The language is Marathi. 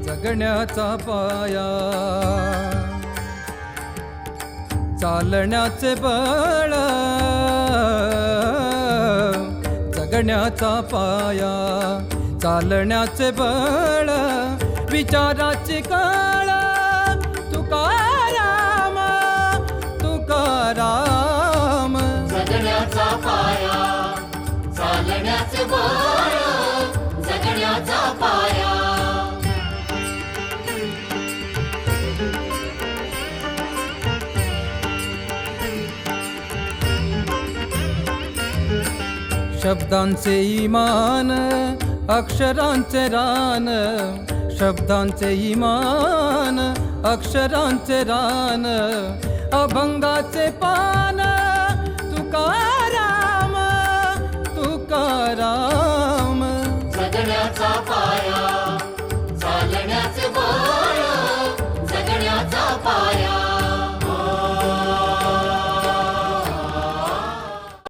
जगण्याचा पाया चालण्याचे बळ, जगण्याचा पाया चालण्याचे बळ, विचाराची कळ, तुकाराम तुकाराम. जगण्याचा पाया चालण्याचे बळ, जगण्याचा पाया. शब्दांचे इमान अक्षरांचे रान, शब्दांचे इमान अक्षरांचे रान, अभंगाचे पान, तुकाराम तुकाराम. जगण्याचा पाया चालण्याचे बळ, जगण्याचा पाया.